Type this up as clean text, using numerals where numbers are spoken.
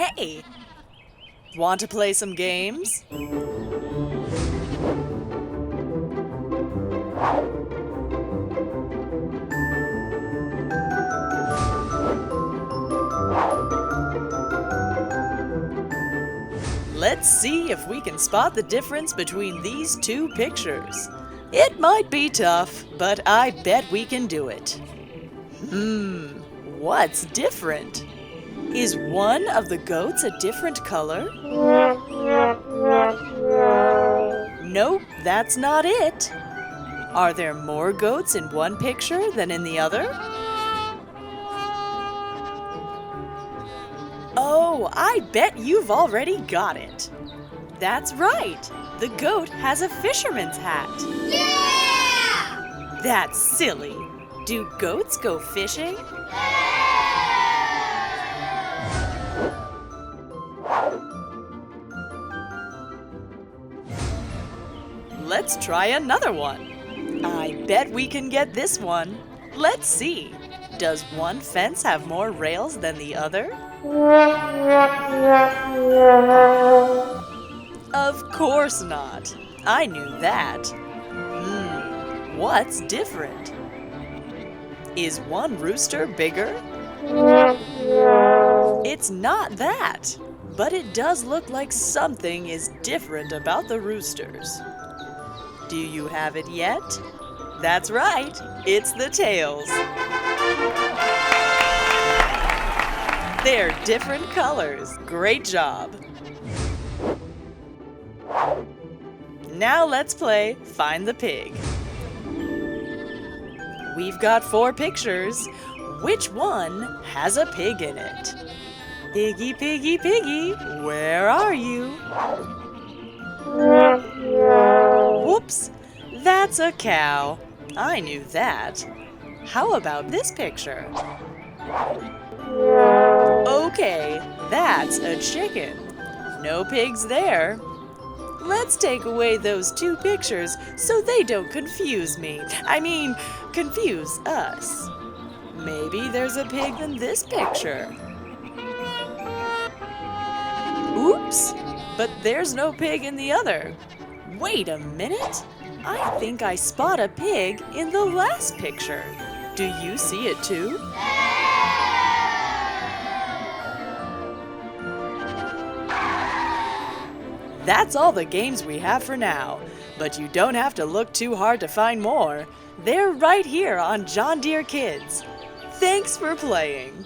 Hey, want to play some games? Let's see if we can spot the difference between these two pictures. It might be tough, but I bet we can do it. What's different? Is one of the goats a different color? Nope, that's not it. Are there more goats in one picture than in the other? Oh, I bet you've already got it. That's right. The goat has a fisherman's hat. Yeah! That's silly. Do goats go fishing? Let's try another one. I bet we can get this one. Let's see. Does one fence have more rails than the other? Of course not. I knew that. What's different? Is one rooster bigger? It's not that, but it does look like something is different about the roosters. Do you have it yet? That's right, it's the tails. They're different colors. Great job. Now let's play Find the Pig. We've got 4 pictures. Which one has a pig in it? Piggy, piggy, piggy, where are you? Whoops, that's a cow. I knew that. How about this picture? Okay, that's a chicken. No pigs there. Let's take away those 2 pictures so they don't confuse me. Confuse us. Maybe there's a pig in this picture. Oops, but there's no pig in the other. Wait a minute. I think I spot a pig in the last picture. Do you see it too? That's all the games we have for now, but you don't have to look too hard to find more. They're right here on John Deere Kids. Thanks for playing.